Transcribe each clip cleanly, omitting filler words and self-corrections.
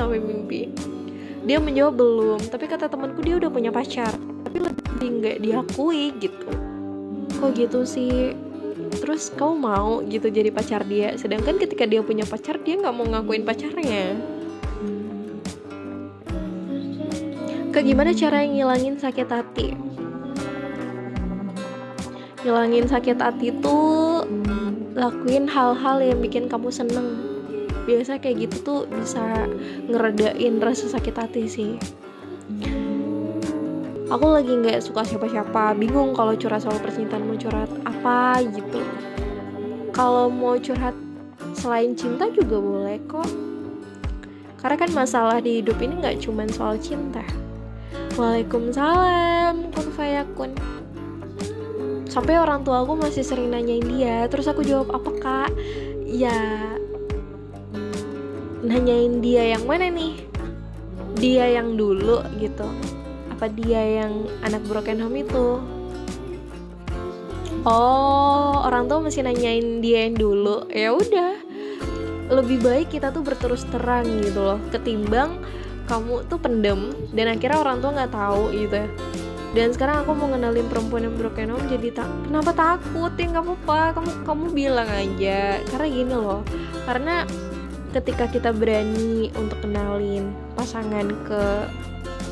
sampai mimpi. Dia menjawab belum, tapi kata temanku dia udah punya pacar, tapi lebih nggak diakui gitu. Kok gitu sih? Terus kamu mau gitu jadi pacar dia, sedangkan ketika dia punya pacar dia nggak mau ngakuin pacarnya. Gimana cara ngilangin sakit hati? Ngilangin sakit hati tuh lakuin hal-hal yang bikin kamu seneng. Biasa kayak gitu tuh bisa ngeredain rasa sakit hati sih. Aku lagi gak suka siapa-siapa, bingung kalau curhat soal percintaan, mau curhat apa gitu. Kalau mau curhat selain cinta juga boleh kok, karena kan masalah di hidup ini gak cuman soal cinta. Waalaikumsalam kun fayakun. Sampai orang tua aku masih sering nanyain dia, terus aku jawab apa kak? Ya nanyain dia yang mana nih? Dia yang dulu gitu, apa dia yang anak broken home itu? Oh, orang tua masih nanyain dia yang dulu. Ya udah, lebih baik kita tuh berterus terang gitu loh, ketimbang kamu tuh pendem dan akhirnya orang tua nggak tahu gitu ya. Dan sekarang aku mau ngenalin perempuan yang broken home, jadi kenapa takut? Ya nggak apa-apa, kamu bilang aja. Karena gini loh, karena ketika kita berani untuk kenalin pasangan ke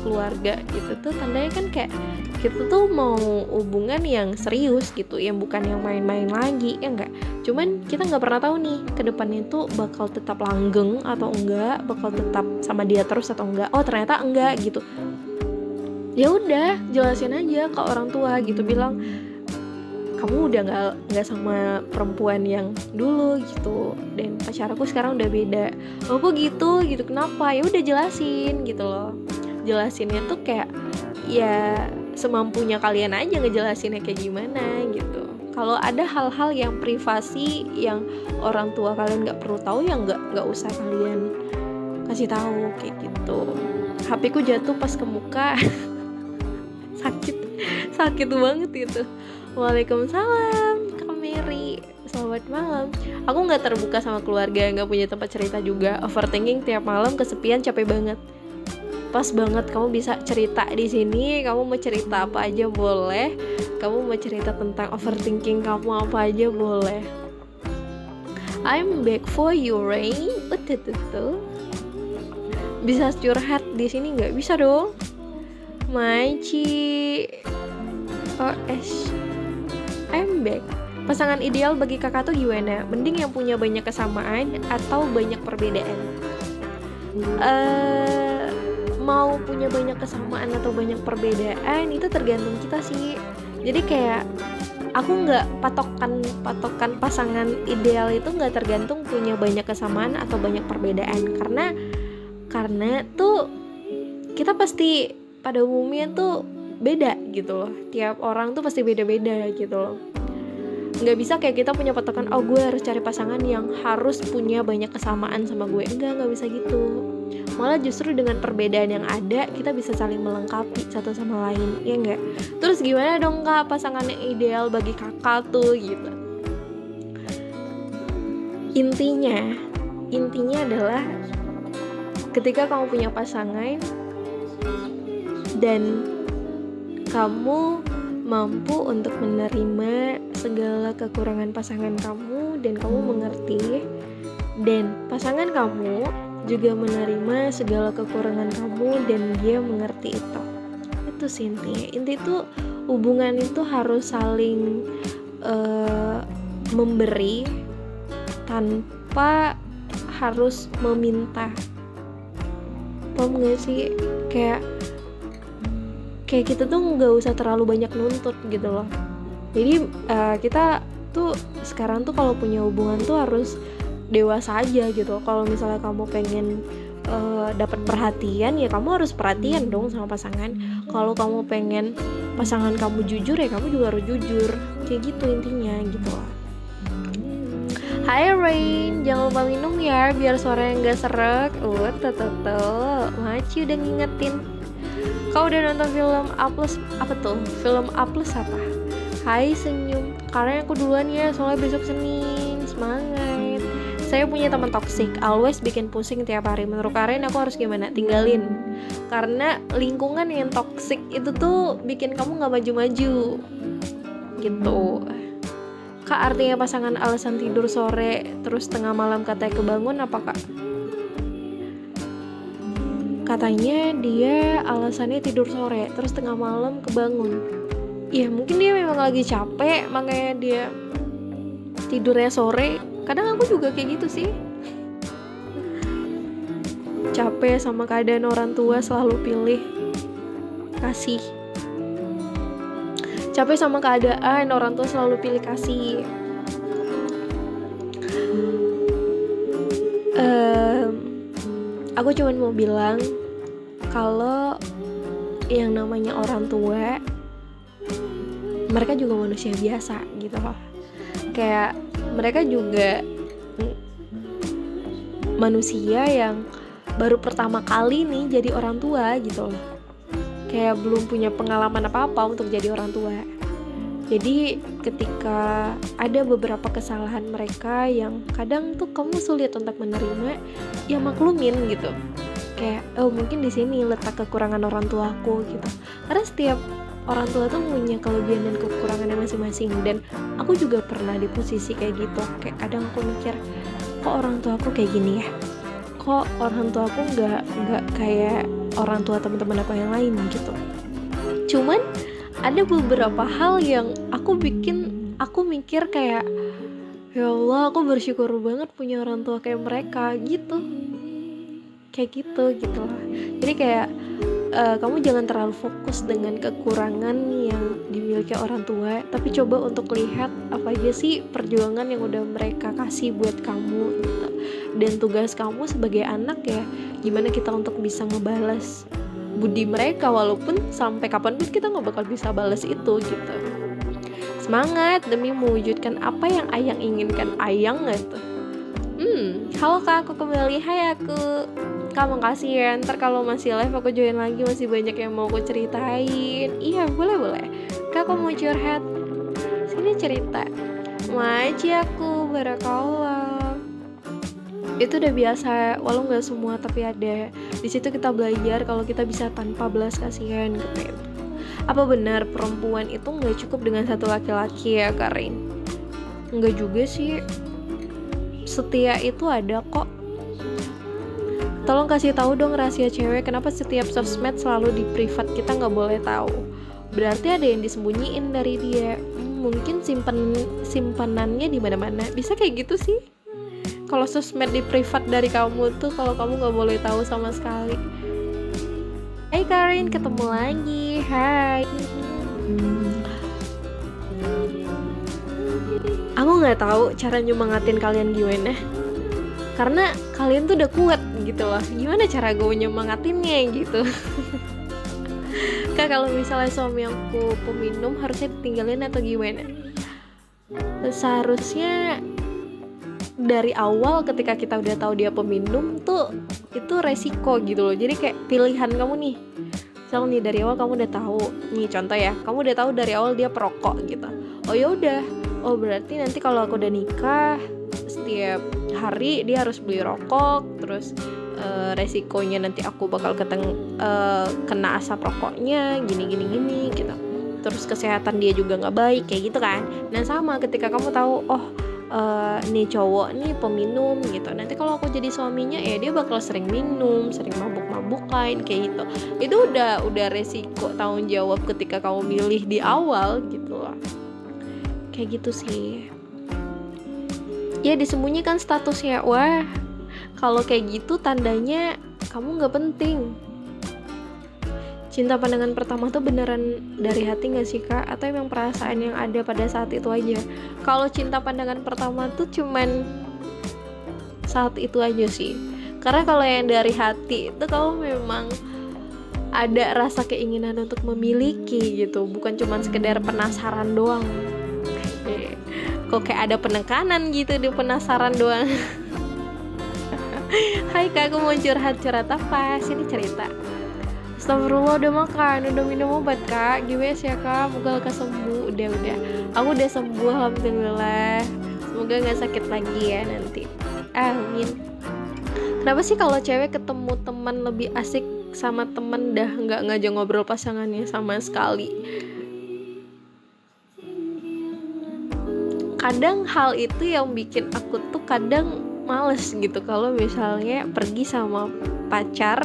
keluarga gitu tuh tandanya kan kayak kita tuh mau hubungan yang serius gitu, yang bukan yang main-main lagi, ya enggak. Cuman kita nggak pernah tahu nih ke depannya tuh bakal tetap langgeng atau enggak, bakal tetap sama dia terus atau enggak. Oh ternyata enggak gitu. Ya udah, jelasin aja ke orang tua gitu, bilang kamu udah nggak sama perempuan yang dulu gitu, dan pacar aku sekarang udah beda. Oh kok gitu kenapa? Ya udah jelasin gitu loh. Jelasinnya tuh kayak ya semampunya kalian aja ngejelasinnya kayak gimana gitu. Kalau ada hal-hal yang privasi yang orang tua kalian nggak perlu tahu, ya nggak usah kalian kasih tahu kayak gitu. HP ku jatuh pas ke muka. sakit banget itu. Waalaikumsalam Kak Mary, selamat malam. Aku nggak terbuka sama keluarga, nggak punya tempat cerita juga. Overthinking tiap malam, kesepian, capek banget. Pas banget kamu bisa cerita di sini. Kamu mau cerita apa aja boleh. Kamu mau cerita tentang overthinking kamu apa aja boleh. I'm back for you, Rain. Tuh. Bisa curhat di sini nggak? Bisa dong. Maci OS, I'm back. Pasangan ideal bagi kakak tuh gimana? Mending yang punya banyak kesamaan atau banyak perbedaan? Mau punya banyak kesamaan atau banyak perbedaan itu tergantung kita sih. Jadi kayak aku nggak patokan pasangan ideal itu nggak tergantung punya banyak kesamaan atau banyak perbedaan, karena tuh kita pasti pada umumnya tuh beda gitu loh. Tiap orang tuh pasti beda-beda gitu loh. Nggak bisa kayak kita punya patokan, oh gue harus cari pasangan yang harus punya banyak kesamaan sama gue. Nggak bisa gitu. Malah justru dengan perbedaan yang ada kita bisa saling melengkapi satu sama lain, ya nggak? Terus gimana dong kak pasangan yang ideal bagi kakak tuh gitu? Intinya adalah ketika kamu punya pasangan dan kamu mampu untuk menerima segala kekurangan pasangan kamu dan kamu mengerti, dan pasangan kamu juga menerima segala kekurangan kamu dan dia mengerti itu sih intinya. Inti itu hubungan itu harus saling memberi tanpa harus meminta. Paham gak sih? Kayak kita tuh nggak usah terlalu banyak nuntut gitu loh. Jadi kita tuh sekarang tuh kalau punya hubungan tuh harus dewasa aja gitu. Kalau misalnya kamu pengen dapat perhatian, ya kamu harus perhatian dong sama pasangan. Kalau kamu pengen pasangan kamu jujur, ya kamu juga harus jujur. Kayak gitu intinya gitu loh. Hai Rain, jangan lupa minum ya biar suaranya nggak serak. Maci udah ngingetin. Kau udah nonton film A+, apa tuh? Film A+ apa? Hai senyum. Karena aku duluan ya, soalnya besok Senin. Semangat. Saya punya teman toksik, always bikin pusing tiap hari. Menurut Karin aku harus gimana? Tinggalin. Karena lingkungan yang toksik itu tuh bikin kamu gak maju-maju gitu. Kak, artinya pasangan alasan tidur sore terus tengah malam katanya kebangun apa kak? Katanya dia alasannya tidur sore terus tengah malam kebangun. Ya mungkin dia memang lagi capek makanya dia tidurnya sore. Kadang aku juga kayak gitu sih, capek sama keadaan orang tua selalu pilih kasih. Capek sama keadaan orang tua selalu pilih kasih. Aku cuma mau bilang kalau yang namanya orang tua, mereka juga manusia biasa gitu loh. Kayak mereka juga manusia yang baru pertama kali nih jadi orang tua gitu loh. Kayak belum punya pengalaman apa-apa untuk jadi orang tua. Jadi ketika ada beberapa kesalahan mereka yang kadang tuh kamu sulit untuk menerima, ya maklumin gitu. Kayak mungkin di sini letak kekurangan orang tuaku gitu. Karena setiap orang tua tuh punya kelebihan dan kekurangannya masing-masing, dan aku juga pernah di posisi kayak gitu. Kayak kadang aku mikir, kok orang tua aku kayak gini ya? Kok orang tua aku nggak kayak orang tua teman-teman aku yang lain gitu. Cuman ada beberapa hal yang aku mikir kayak, ya Allah, aku bersyukur banget punya orang tua kayak mereka gitu. Kayak gitu lah. Jadi kayak kamu jangan terlalu fokus dengan kekurangan yang dimiliki orang tua, tapi coba untuk lihat apa aja sih perjuangan yang udah mereka kasih buat kamu gitu. Dan tugas kamu sebagai anak ya, gimana kita untuk bisa ngebalas budi mereka, walaupun sampai kapanpun kita gak bakal bisa balas itu gitu. Semangat demi mewujudkan apa yang Ayang inginkan. Ayang gitu. Halo kak, aku kembali. Hai aku Kak, makasih ya. Ntar kalau masih live aku join lagi, masih banyak yang mau aku ceritain. Iya, boleh. Kak, aku mau curhat. Sini cerita. Maji aku, barakallah. Itu udah biasa, walau nggak semua tapi ada. Di situ kita belajar kalau kita bisa tanpa belas kasihan gitu. Apa benar perempuan itu nggak cukup dengan satu laki-laki ya, Karin? Nggak juga sih. Setia itu ada kok. Tolong kasih tahu dong rahasia cewek, kenapa setiap sosmed selalu di privat kita nggak boleh tahu. Berarti ada yang disembunyiin dari dia. Mungkin simpanannya di mana-mana. Bisa kayak gitu sih. Kalau sosmed di privat dari kamu tuh, kalau kamu nggak boleh tahu sama sekali. Hai Karin, ketemu lagi. Hai. Aku nggak tahu cara nyemangatin kalian gimana. Karena kalian tuh udah kuat gitu loh. Gimana cara gue nyemangatinnya gitu. Kak, kalau misalnya suami aku peminum harusnya ditinggalin atau gimana? Seharusnya dari awal ketika kita udah tahu dia peminum tuh itu resiko gitu loh. Jadi kayak pilihan kamu nih. Misalnya nih dari awal kamu udah tahu. Nih contoh ya, kamu udah tahu dari awal dia perokok gitu. Oh ya udah. Oh berarti nanti kalau aku udah nikah setiap hari dia harus beli rokok, terus resikonya nanti aku bakal kena asap rokoknya gini gitu. Terus kesehatan dia juga nggak baik kayak gitu kan. Nah sama ketika kamu tahu nih cowok nih peminum gitu, nanti kalau aku jadi suaminya ya dia bakal sering minum, sering mabuk-mabukan kayak gitu. Itu udah resiko tanggung jawab ketika kamu milih di awal gitu loh. Kayak gitu sih. Ya disembunyikan statusnya. Wah, kalau kayak gitu tandanya kamu gak penting. Cinta pandangan pertama tuh beneran dari hati gak sih kak? Atau emang perasaan yang ada pada saat itu aja? Kalau cinta pandangan pertama tuh cuman saat itu aja sih. Karena kalau yang dari hati itu kamu memang ada rasa keinginan untuk memiliki gitu. Bukan cuman sekedar penasaran doang. Kok kayak ada penekanan gitu di penasaran doang. Hai kak, aku mau curhat apa? Sini cerita. Astagfirullah, udah makan, udah minum obat kak. Gimana ya kak, moga lekas sembuh. Udah aku udah sembuh alhamdulillah. Semoga gak sakit lagi ya nanti. amin. Kenapa sih kalau cewek ketemu teman lebih asik sama temen dah nggak ngajak ngobrol pasangannya sama sekali? Kadang hal itu yang bikin aku tuh kadang males gitu kalau misalnya pergi sama pacar,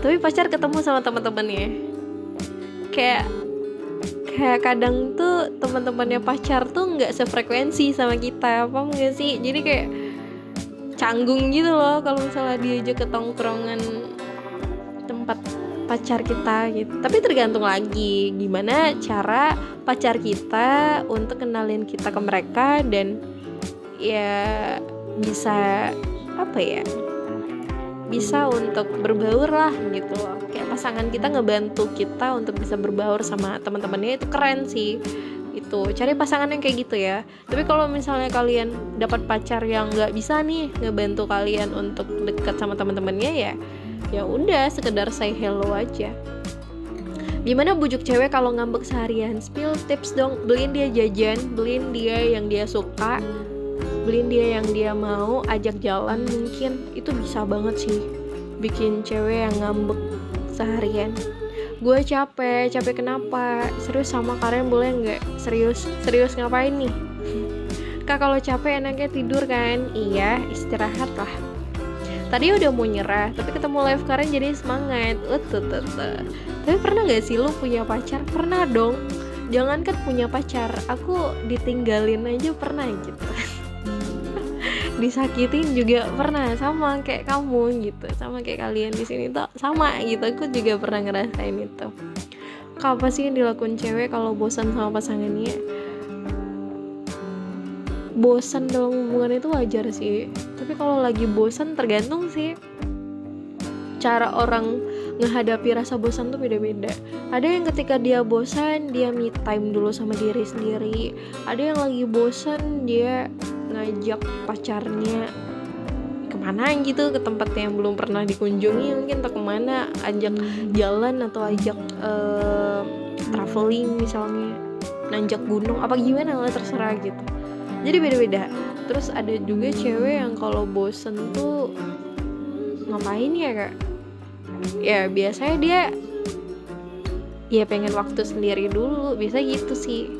tapi pacar ketemu sama teman-temannya. Kayak kadang tuh teman-temannya pacar tuh nggak sefrekuensi sama kita, paham nggak sih? Jadi kayak canggung gitu loh kalau misalnya diajak ke tongkrongan tempat pacar kita gitu. Tapi tergantung lagi gimana cara pacar kita untuk kenalin kita ke mereka, dan ya bisa bisa untuk berbaur lah gitu loh. Kayak pasangan kita ngebantu kita untuk bisa berbaur sama teman-temannya, itu keren sih. Itu cari pasangan yang kayak gitu ya. Tapi kalau misalnya kalian dapat pacar yang nggak bisa nih ngebantu kalian untuk dekat sama teman-temannya, ya udah sekedar say hello aja. Gimana bujuk cewek kalau ngambek seharian? Spill tips dong. Beliin dia jajan, beliin dia yang dia suka, beliin dia yang dia mau, ajak jalan mungkin. Itu bisa banget sih bikin cewek yang ngambek seharian. Gue capek kenapa? Serius sama Karen boleh nggak? Serius ngapain nih? Kak, kalau capek enaknya tidur kan? Iya, istirahat lah. Tadi udah mau nyerah, tapi ketemu live Karen jadi semangat. Tapi pernah nggak sih lu punya pacar? Pernah dong. Jangankan punya pacar, aku ditinggalin aja pernah gitu. Disakitin juga pernah, sama kayak kamu gitu, sama kayak kalian di sini tuh sama gitu. Aku juga pernah ngerasain itu. Apa sih yang dilakuin cewek kalau bosan sama pasangannya? Bosan dalam hubungan itu wajar sih, tapi kalau lagi bosan tergantung sih. Cara orang ngehadapi rasa bosan tuh beda-beda. Ada yang ketika dia bosan, dia me time dulu sama diri sendiri. Ada yang lagi bosan, dia ngajak pacarnya kemana gitu, ke tempat yang belum pernah dikunjungi mungkin, atau kemana, ajak jalan atau ajak traveling misalnya, nanjak gunung apa gimana lah, terserah gitu. Jadi beda-beda. Terus ada juga cewek yang kalau bosen tuh ngapain ya kak? Ya biasanya dia ya pengen waktu sendiri dulu, bisa gitu sih.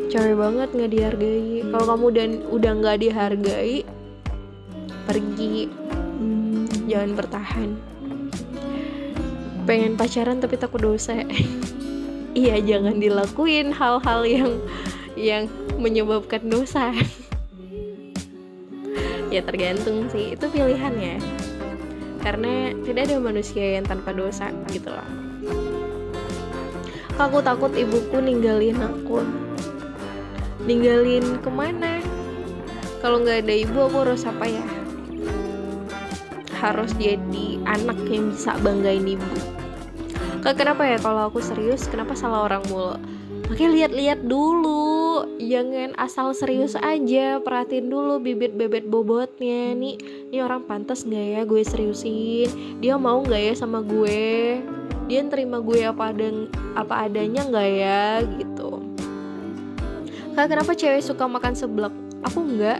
Cewek banget nggak dihargai. Kalau kamu udah nggak dihargai, pergi, jangan bertahan. Pengen pacaran tapi takut dosa. Iya, jangan dilakuin hal-hal yang menyebabkan dosa. Ya tergantung sih, itu pilihan ya. Karena tidak ada manusia yang tanpa dosa gitu loh. Aku takut ibuku ninggalin aku. Ninggalin kemana? Kalau nggak ada ibu, aku harus apa ya? Harus jadi anak yang bisa banggain ibu. Kenapa ya kalau aku serius, kenapa salah orang mulu? Makanya lihat-lihat dulu, jangan asal serius aja. Perhatiin dulu bibit-bibit bobotnya. Nih orang pantas nggak ya gue seriusin? Dia mau nggak ya sama gue? Dia terima gue apa adanya nggak ya gitu. Kenapa cewek suka makan seblak? Aku nggak.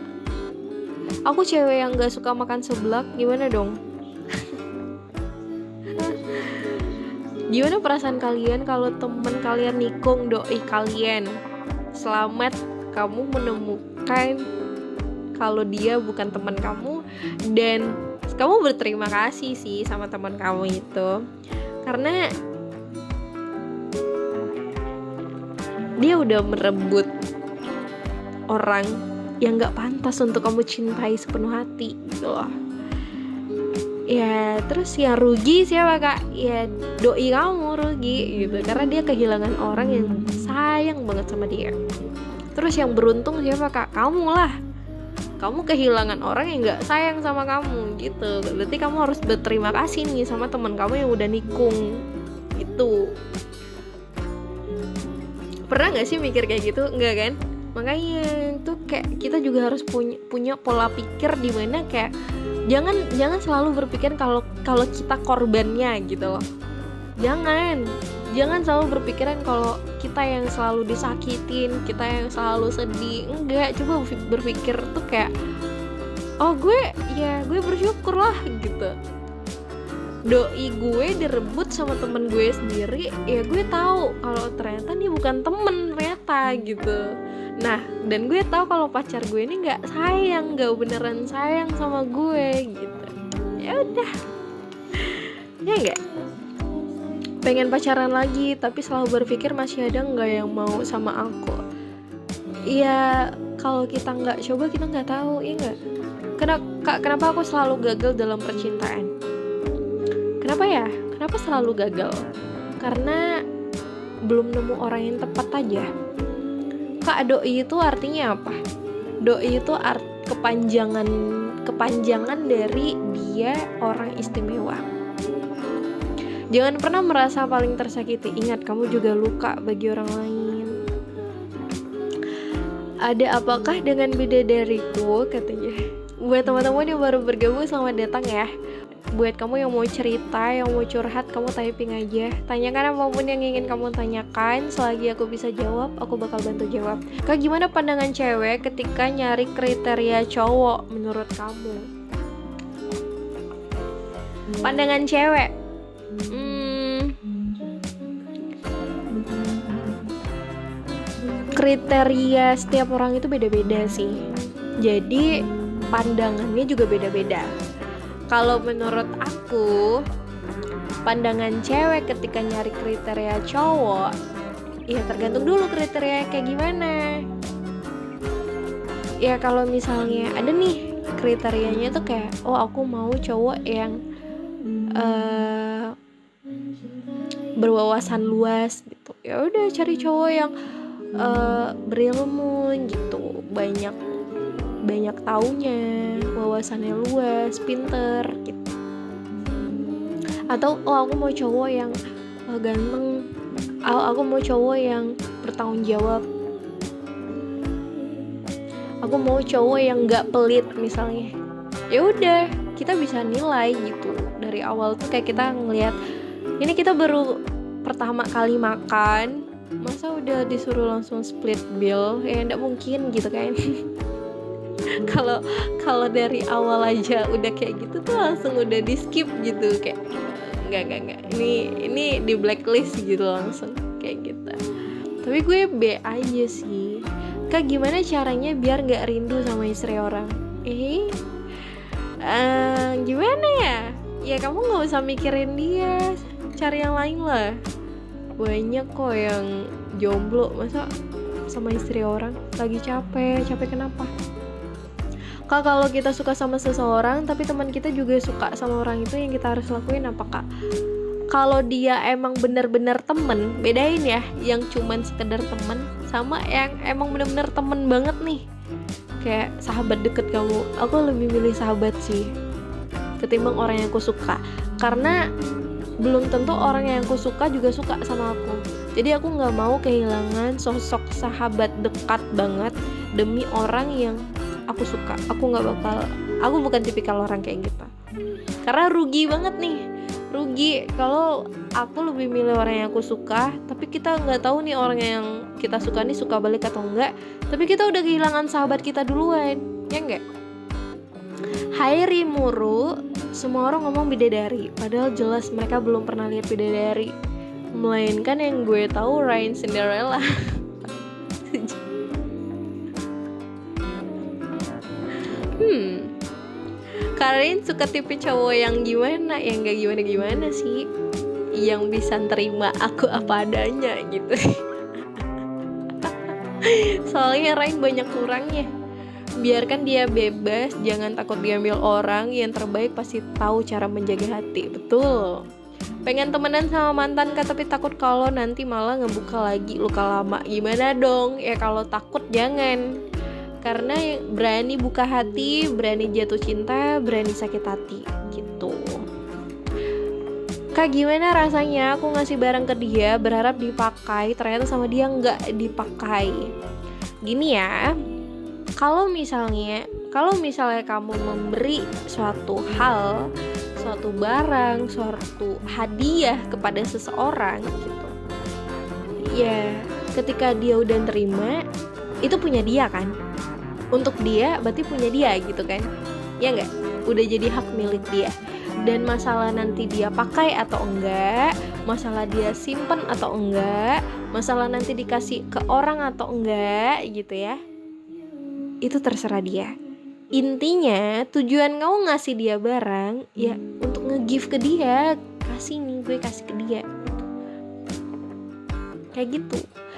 Aku cewek yang nggak suka makan seblak. Gimana dong? Gimana perasaan kalian kalau temen kalian nikung doi kalian? Selamat, kamu menemukan kalau dia bukan teman kamu, dan kamu berterima kasih sih sama teman kamu itu, karena dia udah merebut orang yang gak pantas untuk kamu cintai sepenuh hati gitu loh. Ya terus yang rugi siapa kak? Ya doi kamu rugi gitu, karena dia kehilangan orang yang sayang banget sama dia. Terus yang beruntung siapa kak? Kamu lah. Kamu kehilangan orang yang gak sayang sama kamu gitu. Berarti kamu harus berterima kasih nih sama teman kamu yang udah nikung itu. Pernah gak sih mikir kayak gitu? Enggak kan? Makanya tuh kayak kita juga harus punya pola pikir di mana kayak jangan selalu berpikir kalau kita korbannya gitu loh. Jangan selalu berpikiran kalau kita yang selalu disakitin, kita yang selalu sedih. Enggak, coba berpikir tuh kayak, oh gue bersyukur lah gitu. Doi gue direbut sama temen gue sendiri, ya gue tahu kalau ternyata dia bukan temen ternyata gitu. Nah, dan gue tahu kalau pacar gue ini nggak beneran sayang sama gue gitu. Ya udah, ya nggak. Pengen pacaran lagi, tapi selalu berpikir masih ada nggak yang mau sama aku. Ya kalau kita nggak coba kita nggak tahu, ya nggak. Kenapa aku selalu gagal dalam percintaan? Kenapa ya? Kenapa selalu gagal? Karena belum nemu orang yang tepat aja. Kak, doi itu artinya apa? Doi itu kepanjangan dari dia orang istimewa. Jangan pernah merasa paling tersakiti. Ingat, kamu juga luka bagi orang lain. Ada apakah dengan bidadariku, katanya. Buat teman-teman yang baru bergabung, selamat datang ya. Buat kamu yang mau cerita, yang mau curhat, kamu typing aja. Tanyakan apapun yang ingin kamu tanyakan. Selagi aku bisa jawab, aku bakal bantu jawab. Kak, gimana pandangan cewek ketika nyari kriteria cowok menurut kamu? Pandangan cewek, kriteria setiap orang itu beda-beda sih. Jadi pandangannya juga beda-beda. Kalau menurut aku, pandangan cewek ketika nyari kriteria cowok, ya tergantung dulu kriteria kayak gimana. Ya kalau misalnya ada nih kriterianya tuh kayak, oh aku mau cowok yang berwawasan luas gitu. Ya udah cari cowok yang berilmu gitu, banyak taunya, wawasannya luas, pinter gitu. Atau aku mau cowok yang ganteng, aku mau cowok yang bertanggung jawab, aku mau cowok yang nggak pelit misalnya. Ya udah, kita bisa nilai gitu dari awal tuh. Kayak kita ngelihat, ini kita baru pertama kali makan, masa udah disuruh langsung split bill? Ya nggak mungkin gitu kan. Kalau dari awal aja udah kayak gitu tuh langsung udah di skip gitu, kayak enggak, ini di blacklist gitu langsung kayak gitu. Tapi gue B aja sih. Kak, gimana caranya biar nggak rindu sama istri orang? Gimana ya? Ya kamu nggak usah mikirin dia, cari yang lain lah. Banyak kok yang jomblo, masa sama istri orang. Lagi capek kenapa? Kak, kalau kita suka sama seseorang tapi teman kita juga suka sama orang itu, yang kita harus lakuin apa, Kak? Kalau dia emang bener-bener temen, bedain ya, yang cuman sekedar temen sama yang emang bener-bener temen banget nih, kayak sahabat deket kamu. Aku lebih milih sahabat sih ketimbang orang yang aku suka, karena belum tentu orang yang aku suka juga suka sama aku. Jadi aku gak mau kehilangan sosok sahabat dekat banget demi orang yang aku suka. Aku bukan tipikal orang kayak gitu, karena rugi banget nih. Rugi kalau aku lebih milih orang yang aku suka, tapi kita nggak tahu nih orang yang kita suka nih suka balik atau enggak, tapi kita udah kehilangan sahabat kita duluan, ya enggak? Hai Rimuru, semua orang ngomong bidadari, padahal jelas mereka belum pernah lihat bidadari, melainkan yang gue tahu Ryan Cinderella. Karin suka tipe cowok yang gimana? Yang gak gimana-gimana sih, yang bisa terima aku apa adanya gitu. Soalnya Ryan banyak kurangnya. Biarkan dia bebas, jangan takut diambil orang. Yang terbaik pasti tahu cara menjaga hati. Betul. Pengen temenan sama mantan Kak, tapi takut kalau nanti malah ngebuka lagi luka lama. Gimana dong? Ya kalau takut jangan. Karena berani buka hati, berani jatuh cinta, berani sakit hati gitu. Kak, gimana rasanya aku ngasih barang ke dia berharap dipakai, ternyata sama dia nggak dipakai. Gini ya, kalau misalnya kamu memberi suatu hal, suatu barang, suatu hadiah kepada seseorang gitu, ya ketika dia udah terima, itu punya dia kan, untuk dia berarti punya dia gitu kan, ya nggak, udah jadi hak milik dia. Dan masalah nanti dia pakai atau enggak, masalah dia simpen atau enggak, masalah nanti dikasih ke orang atau enggak gitu ya, itu terserah dia. Intinya tujuan kamu ngasih dia barang ya untuk nge-give ke dia, kasih nih, gue kasih ke dia, kayak gitu.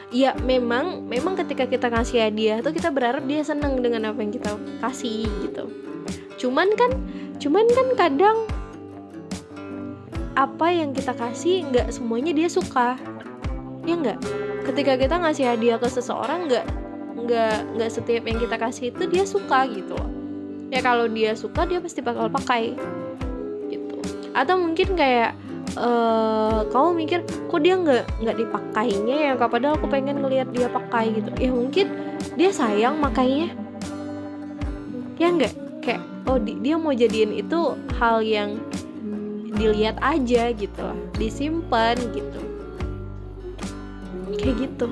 Ya memang ketika kita kasih hadiah tuh kita berharap dia senang dengan apa yang kita kasih gitu. Cuman kan kadang apa yang kita kasih nggak semuanya dia suka, ya nggak. Ketika kita ngasih hadiah ke seseorang, nggak setiap yang kita kasih itu dia suka gitu loh. Ya kalau dia suka dia pasti bakal pakai gitu. Atau mungkin kayak kamu mikir kok dia nggak dipakainya ya, padahal aku pengen ngelihat dia pakai gitu. Ya mungkin dia sayang makainya, ya nggak, kayak dia mau jadiin itu hal yang dilihat aja gitu lah, disimpan gitu, kayak gitu.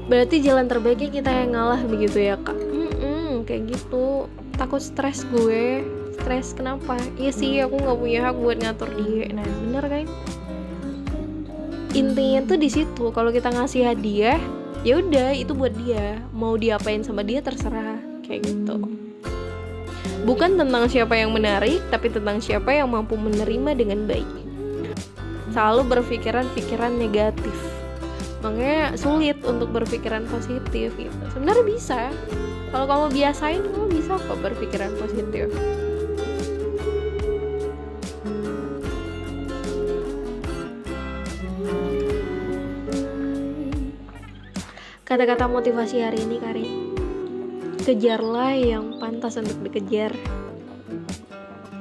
Berarti jalan terbaiknya kita yang ngalah begitu ya kak. Kayak gitu. Takut stres gue. Stres kenapa? Iya sih, aku nggak punya hak buat ngatur dia. Nah bener kan? Intinya tuh di situ. Kalau kita ngasih hadiah, ya udah itu buat dia. Mau diapain sama dia terserah, kayak gitu. Bukan tentang siapa yang menarik, tapi tentang siapa yang mampu menerima dengan baik. Selalu berpikiran negatif, makanya sulit untuk berpikiran positif gitu. Sebenarnya bisa. Kalau kamu biasain, kamu bisa kok berpikiran positif. Kata-kata motivasi hari ini, Karin. Kejarlah yang pantas untuk dikejar.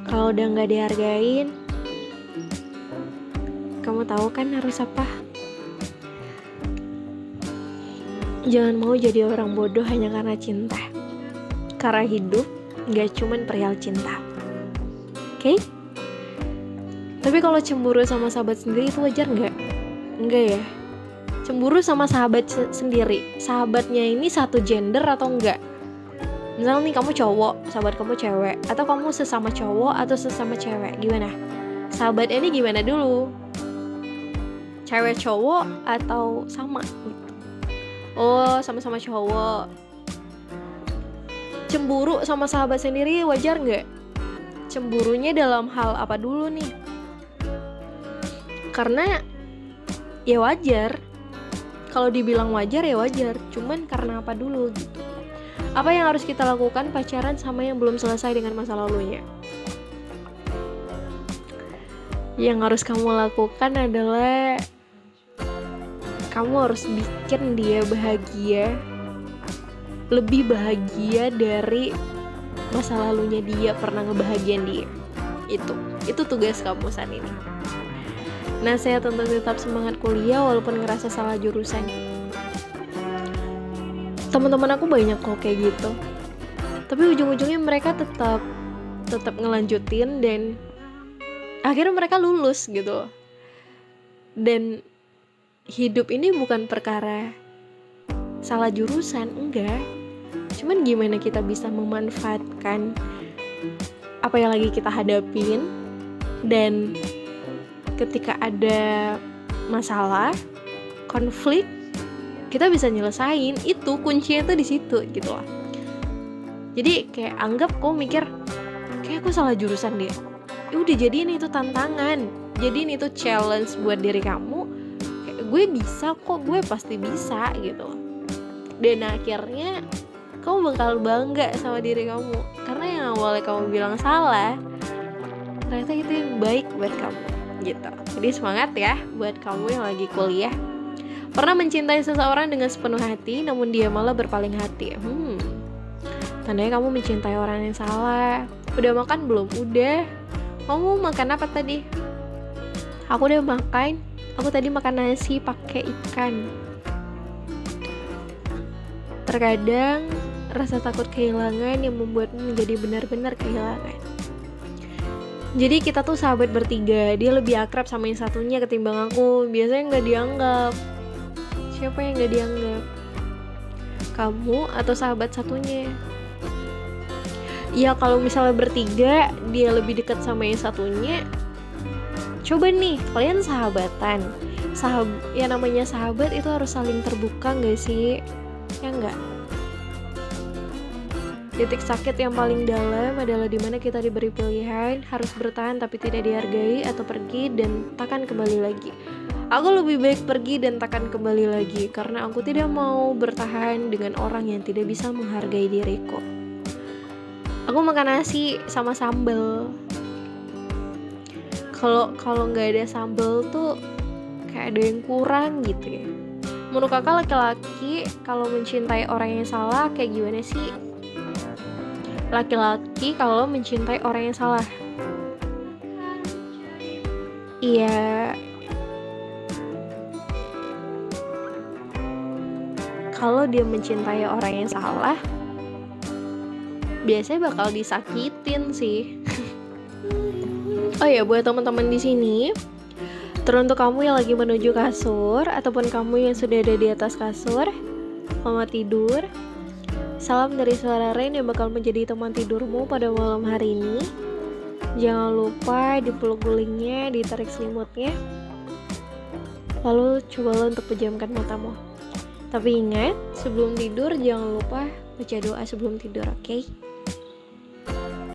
Kalau udah gak dihargain, kamu tahu kan harus apa? Jangan mau jadi orang bodoh hanya karena cinta. Karena hidup gak cuman perihal cinta. Oke? Tapi kalau cemburu sama sahabat sendiri itu wajar gak? Enggak ya? Cemburu sama sahabat sendiri, sahabatnya ini satu gender atau enggak? Misalnya nih kamu cowok, sahabat kamu cewek, atau kamu sesama cowok atau sesama cewek, gimana? Sahabatnya ini gimana dulu? Cewek cowok atau sama gitu? Oh, sama-sama cowok. Cemburu sama sahabat sendiri wajar nggak? Cemburunya dalam hal apa dulu nih? Karena ya wajar. Kalau dibilang wajar ya wajar, cuman karena apa dulu gitu. Apa yang harus kita lakukan pacaran sama yang belum selesai dengan masa lalunya? Yang harus kamu lakukan adalah kamu harus bikin dia bahagia, lebih bahagia dari masa lalunya dia pernah ngebahagiain dia. Itu tugas kamu saat ini. Nasihat untuk tetap semangat kuliah walaupun ngerasa salah jurusan. Teman-teman aku banyak kok kayak gitu. Tapi ujung-ujungnya mereka tetap ngelanjutin dan akhirnya mereka lulus gitu. Dan hidup ini bukan perkara salah jurusan, enggak. Cuman gimana kita bisa memanfaatkan apa yang lagi kita hadapin, dan ketika ada masalah, konflik, kita bisa nyelesain. Itu kuncinya tuh di situ gitu loh. Jadi kayak anggap kau mikir kayak aku salah jurusan deh. Ya udah, jadiin itu tantangan, jadiin itu challenge buat diri kamu. Kayak gue bisa kok, gue pasti bisa gitu. Dan akhirnya kamu bakal bangga sama diri kamu, karena yang awalnya kamu bilang salah, ternyata itu yang baik buat kamu gitu. Jadi semangat ya buat kamu yang lagi kuliah. Pernah mencintai seseorang dengan sepenuh hati, namun dia malah berpaling hati. Tandanya kamu mencintai orang yang salah. Udah makan belum? Udah. Kamu makan apa tadi? Aku udah makan. Aku tadi makan nasi pakai ikan. Terkadang rasa takut kehilangan yang membuatmu menjadi benar-benar kehilangan. Jadi kita tuh sahabat bertiga, dia lebih akrab sama yang satunya ketimbang aku. Biasanya gak dianggap. Siapa yang gak dianggap? Kamu atau sahabat satunya? Ya kalau misalnya bertiga dia lebih dekat sama yang satunya, coba nih kalian sahabatan. Ya namanya sahabat itu harus saling terbuka gak sih? Ya enggak? Titik sakit yang paling dalam adalah dimana kita diberi pilihan harus bertahan tapi tidak dihargai, atau pergi dan takkan kembali lagi. Aku lebih baik pergi dan takkan kembali lagi karena aku tidak mau bertahan dengan orang yang tidak bisa menghargai diriku. Aku makan nasi sama sambal. Kalau nggak ada sambal tuh kayak ada yang kurang gitu ya. Menurut kakak laki-laki kalau mencintai orang yang salah kayak gimana sih? Laki-laki kalau mencintai orang yang salah, iya, kalau dia mencintai orang yang salah biasanya bakal disakitin sih. Oh ya, buat teman-teman di sini, teruntuk kamu yang lagi menuju kasur ataupun kamu yang sudah ada di atas kasur, selamat tidur. Salam dari suara Rain yang bakal menjadi teman tidurmu pada malam hari ini. Jangan lupa dipeluk gulingnya, ditarik selimutnya. Lalu cobalah untuk pejamkan matamu. Tapi ingat, sebelum tidur jangan lupa baca doa sebelum tidur, oke?